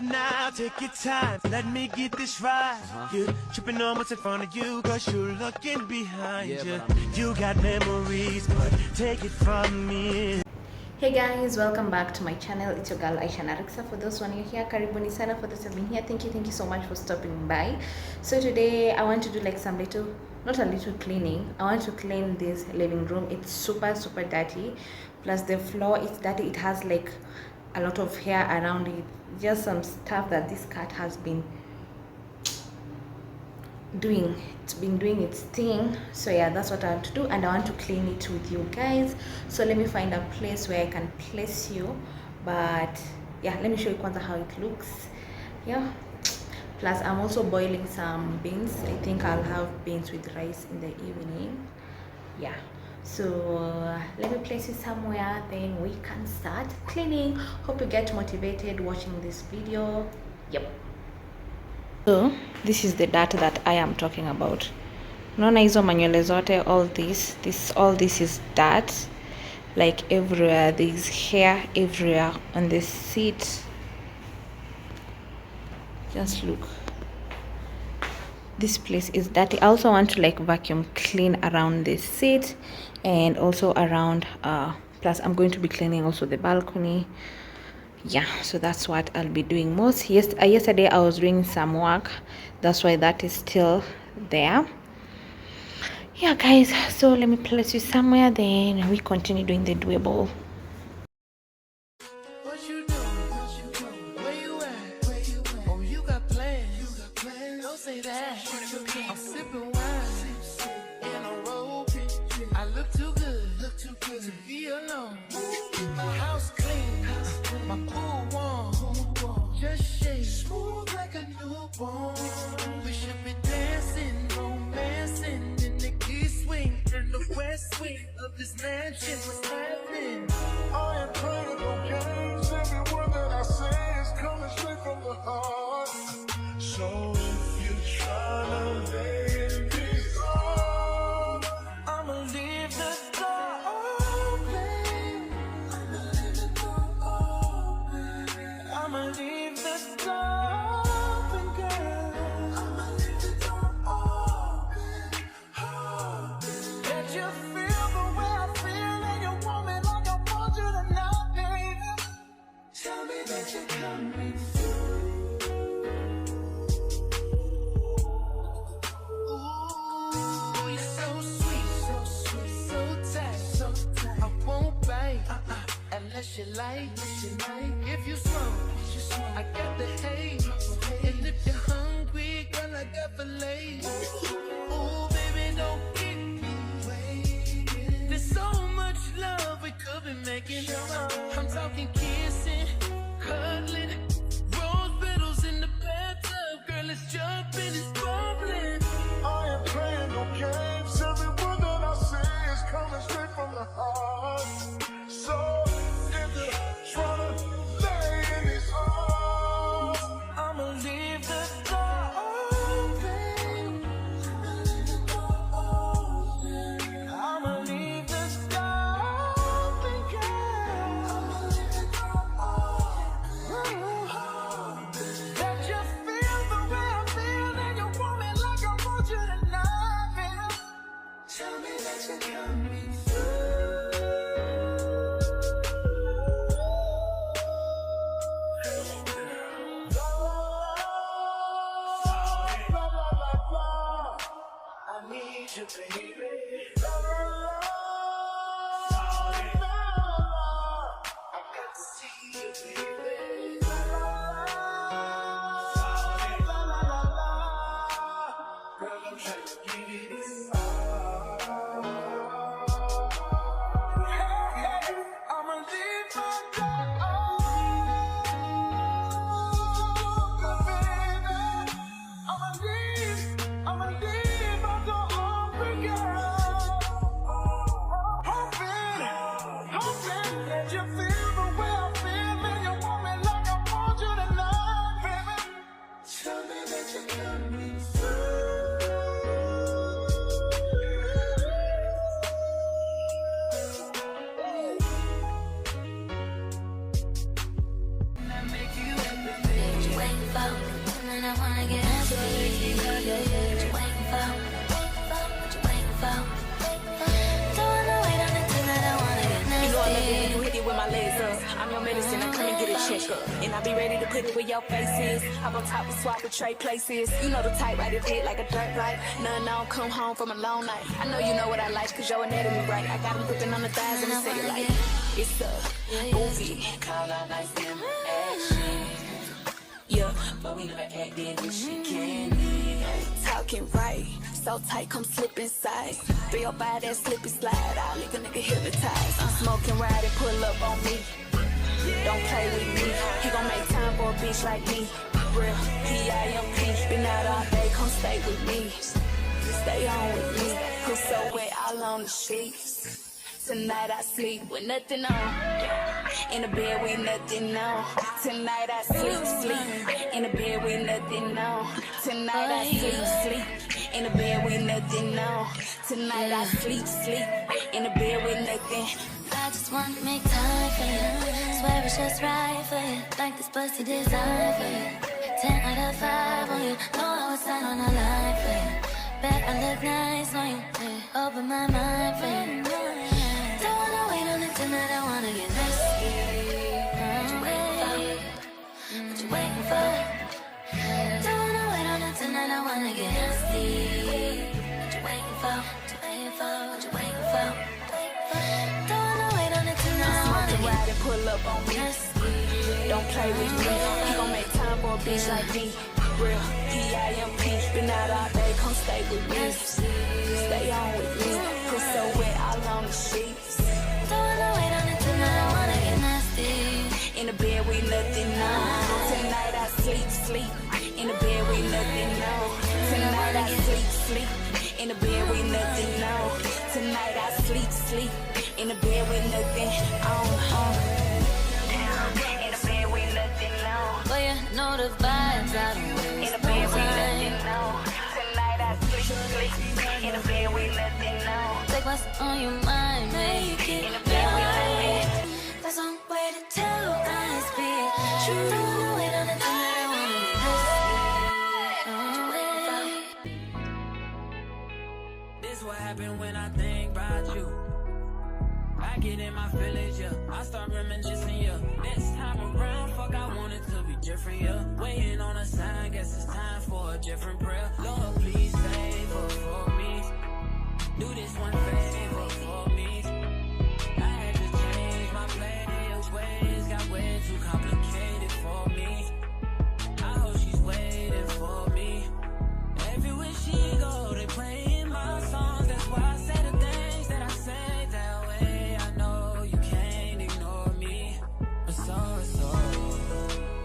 now, take your time. Let me get this right. You're tripping on what's in front of you, cause you're looking behind you. You got memories, but take it from me. Hey guys, welcome back to my channel. It's your girl Aisha Narikxa. For those one you're here, karibuni sana. For those who have been here, thank you so much for stopping by. So today I want to do like some little, not a little cleaning. I want to clean this living room. It's super dirty, plus the floor is dirty. It has like a lot of hair around it, just some stuff that this cat has been doing. It's been doing its thing. So yeah, that's what I want to do, and I want to clean it with you guys. So let me find a place where I can place you, but yeah, let me show you kwanza how it looks. Yeah, plus I'm also boiling some beans. I think I'll have beans with rice in the evening. Yeah, so let me place you somewhere, then we can start cleaning. Hope you get motivated watching this video. Yep. So this is the dirt that I am talking about. Unaona hizo manywele zote, all this is dirt, like everywhere. There's hair everywhere on the seat. Just look, this place is dirty. I also want to like vacuum clean around the seat and also around plus I'm going to be cleaning also the balcony. Yeah, so that's what I'll be doing most. Yesterday I was doing some work, that's why that is still there. Yeah guys, so let me place you somewhere, then we continue doing the doable. We should be dancing, romancing in the east wing and the west wing of this mansion. What's happening? I am playing no games. Every word that I say is coming straight from the heart. So if you're trying to lay in these arms, I'ma leave the door open. I'ma leave the door. You like, if you smoke, I got the haze. And if you're hungry, girl, I got filet. Oh, baby, don't keep me waiting. There's so much love we could be making. I'm talking kissing, cuddling, rose petals in the bathtub. Girl, it's jumping, it's bubbling. I am playing no games. Every word that I say is coming straight from the heart. So for? Tonight I wanna get nasty. What you waiting for? What you waiting for? Don't wanna wait on it tonight. I wanna get nasty. You know I love it when you hit it with my legs up. I'm your medicine, I come and get a checkup. And I be ready to put it where your face is. I'm on top of swap and trade places. You know the type, ride it hit like a dirt bike. None, I don't come home from a long night. I know you know what I like, cause your anatomy right. I got them gripping on the thighs and the cellulite. It's a movie. Call out nice in action. Yeah, but we never acted when she candy. Talking right, so tight, come slip inside. Feel your body that slip and slide. I'll leave a nigga hypnotized. I'm smoking, ride and pull up on me. Don't play with me. He gon' make time for a bitch like me. Real P.I.M.P. Been out all day, come stay with me. Stay on with me. Put so wet all on the sheets. Tonight I sleep with nothing on. In the bed with nothing on. Tonight I sleep. In the bed with nothing on. Tonight I sleep. In the bed with nothing on. Tonight I sleep. In the bed with nothing. I just wanna make time for you. Swear it's just right for you. Like this pussy designed for you. 10 out of 5 on you. Know I was out on a line for you. Bet I look nice on you. Open my mind for you. Don't wanna wait on it tonight. I wanna get nasty. What you waiting for? What you waiting for? Don't wanna wait on it tonight. I wanna get nasty. What you waiting for? What you waiting for? What you waiting for? Don't wanna wait on it tonight. I wanna get ride and pull up on me. Don't play with me. He gon' make time for a bitch like me. Real P.I.M.P. Been out all day, come stay with me. Stay on with me. Put so wet all on the sheets. Don't wanna wait on it tonight. I wanna get nasty. In the bed with nothing on. Tonight I sleep. In the bed with nothing on. Tonight I sleep. In the bed with nothing on. Tonight I sleep. In the bed with nothing on. In the bed with nothing on. But you know the vibes. I don't waste In the bed with no nothing time. on. Tonight I sleep. In the bed with nothing on. Take what's on your mind, make it In the bed with nothing. There's some way to tell I speak true. Don't wanna wait on it tonight. I wanna get nasty. This what happened when I think about you. I get in my feelings, yeah. I start reminiscing, yeah. Next time around, fuck, I want it to be different, yeah. Waiting on a sign, guess it's time for a different prayer. Lord, please favor for me. Do this one favor for me. I had to change my players' ways. Got way too complicated for me. I hope she's waiting for me. Everywhere she go, they playing my songs. That's why I say the things that I say that way. I know you can't ignore me. But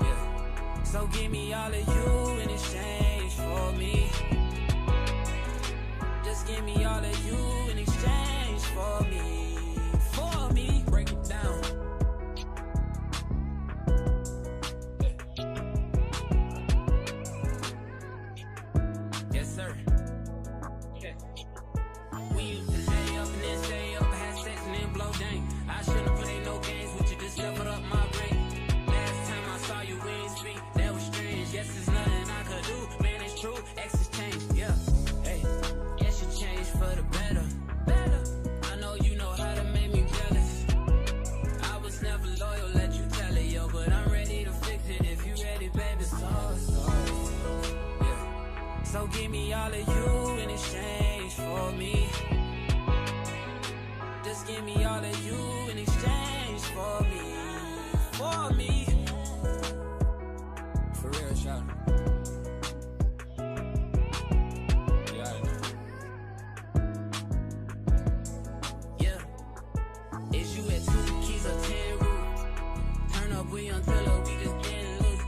yeah. So give me all of you in exchange for me. Just give me all of you in exchange for me. For me. Break it down. Yes, sir. We used to lay up and then stay up, have sex and then blow dang. I shouldn't play no games with you, just leveled up my brain. Last time I saw you, we ain't speak, that was strange. Yes, there's nothing I could do, man, it's true. Exes change, yeah. Hey, yes, you changed for the better. I know you know how to make me jealous. I was never loyal, let you tell it, yo. But I'm ready to fix it if you ready, baby. Yeah. So give me all of you in exchange for me. Just give me all of you in exchange for me. For me. For real, shout. Yeah, I know. Yeah. Is you at 2 keys or 10 rules? Turn up, we until we just getting loose.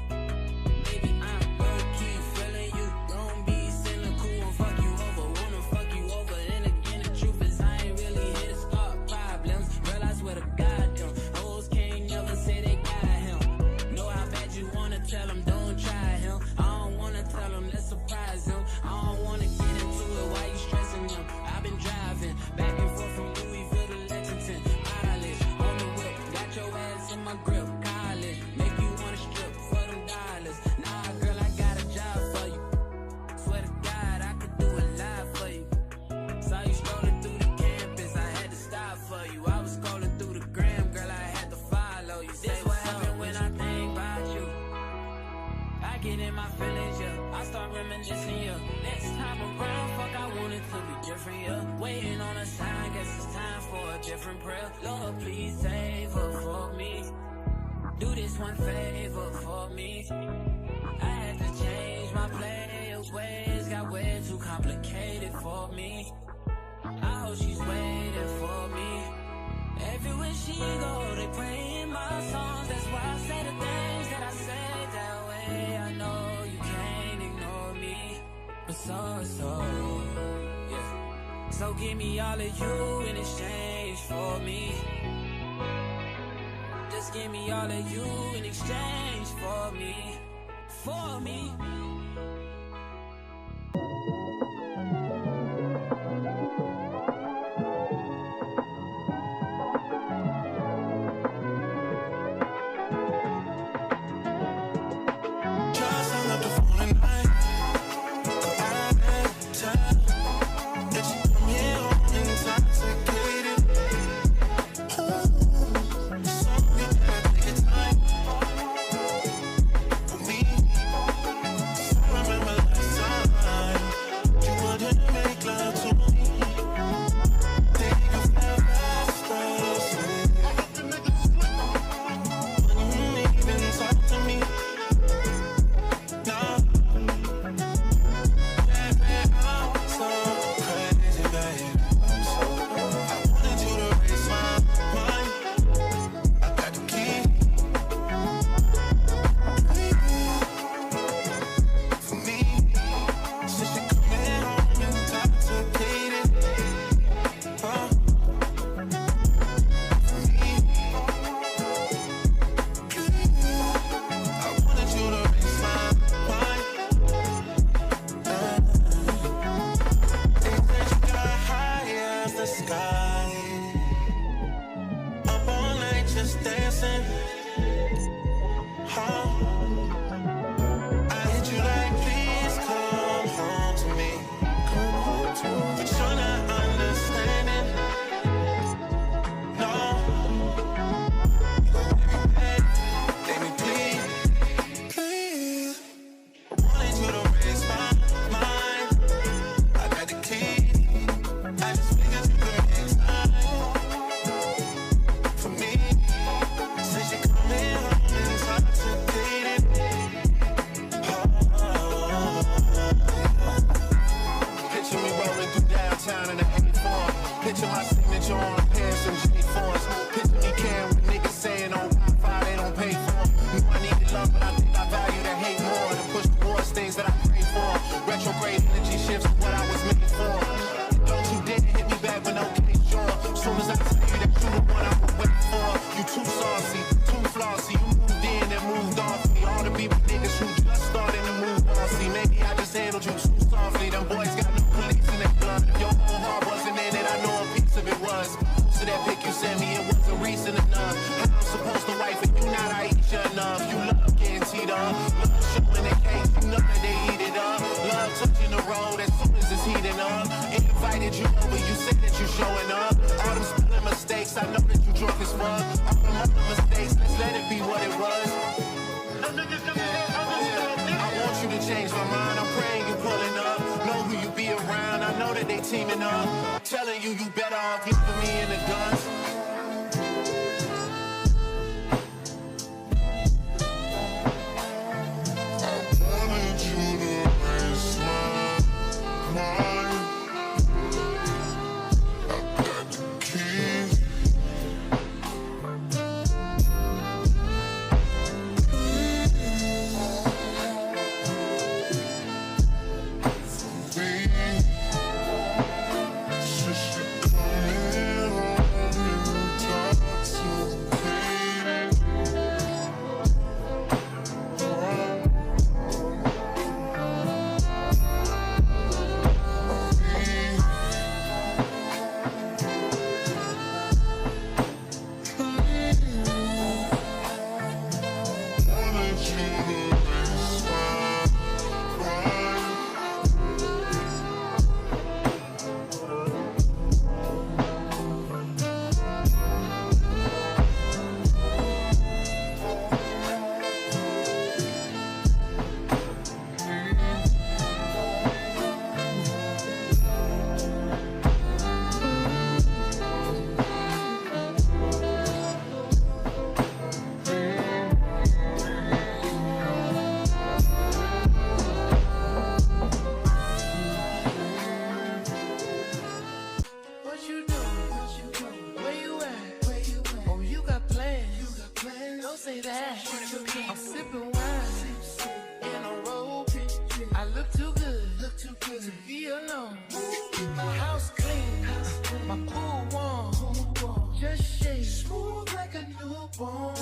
Baby, I'm low-key feeling you. Don't be cynical and fuck you over. Wanna fuck you over. And again, the truth is I ain't really here to start problems. Realize what a goddamn hoes can't never say they got him. Know how bad you wanna tell him, don't try him. I don't wanna tell him, let's surprise him. I don't wanna get into it, why you stressing him? I've been driving back and forth from Louisville to Lexington. Mileage on the whip, got your ass in my grip. College, make you wanna strip for them dollars. Nah, girl, I Lord, please save her for me. Do this one favor for me. I had to change my ways, got way too complicated for me. I hope she's waiting for me. Everywhere she go, they praying my songs. That's why I say the things that I say that way. I know you can't ignore me, but yeah. So give me all of you in exchange for me. Just give me all of you in exchange for me. For me. Telling you better off leaving me in the dust. Come say that. I'm sipping wine in a robe. I look too good to be alone. My house clean, my pool warm, just shake smooth like a newborn.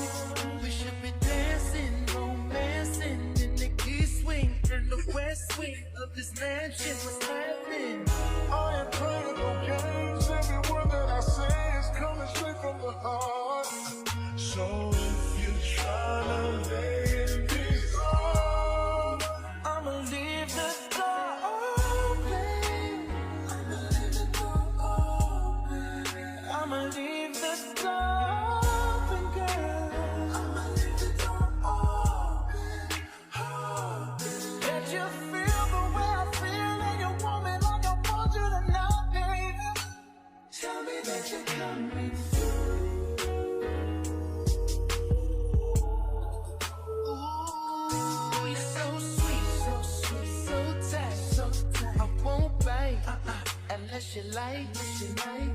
We should be dancing, romancing in the east wing and the west wing of this mansion. What's happening? I ain't playing no games. Every word that I say is coming straight from the heart. So if you're trying to lay in these arms, I'ma leave the door open. I'ma leave the door open. I'ma leave the door open, girl. I'ma leave the door open. Let you feel the way I feel, and you want me like I want you tonight, baby. Tell me that you're coming through. Ooh, you're so sweet, so tight. I won't bite unless you like.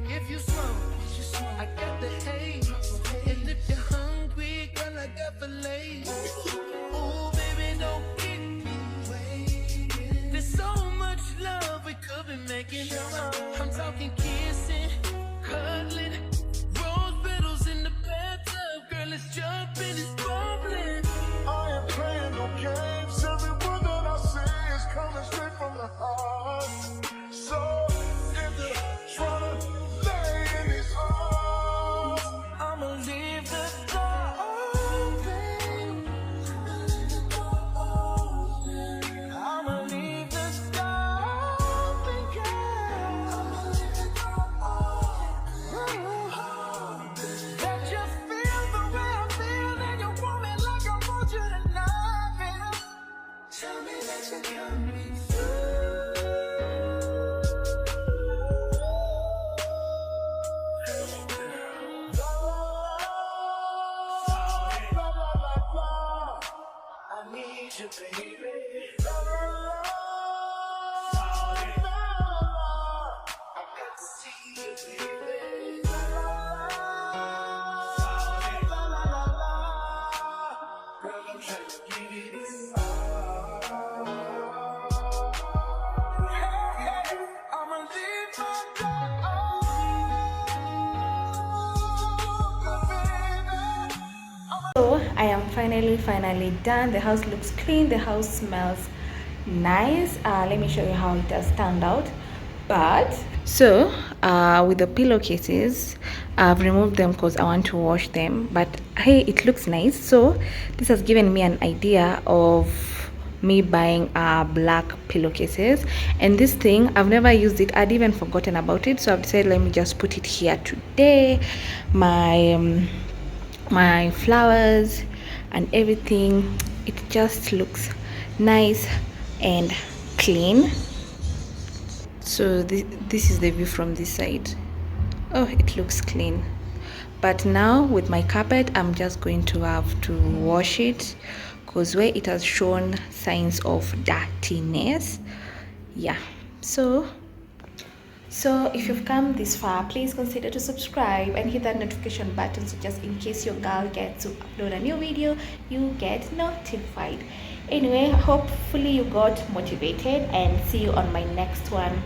If you smoke, I got the haze. And if you're hungry, girl, I got fillets. Ooh, baby, don't keep me waiting. There's so much love we could be making. I'm talking kissing, cuddling, rose petals in the bathtub. Girl, let's jump in, it's bubbling. I ain't playing no games. Every word that I say is coming straight from the heart. So if you're trying to lay in these arms, I'ma leave the door open. I'ma leave the door open. I'ma leave the door open, girl. I'ma leave the door open. Let you feel the way I feel, and you want me like I want you tonight, baby. Tell me that you're coming through. I need you, baby. I got to see you, baby. Girl, I'm trying to give you this. I'ma leave my door open, baby. So I am finally done. The house looks clean, the house smells nice. Let me show you how it has turned out. But so with the pillowcases, I've removed them because I want to wash them, but hey, it looks nice. So this has given me an idea of me buying black pillowcases, and this thing I've never used it. I'd even forgotten about it, so I've decided let me just put it here today. My flowers and everything, it just looks nice and clean. So this is the view from this side. Oh, it looks clean. But now with my carpet, I'm just going to have to wash it because where it has shown signs of dirtiness, yeah. So if you've come this far, please consider to subscribe and hit that notification button, so just in case your girl gets to upload a new video, you get notified. Anyway, hopefully you got motivated, and see you on my next one.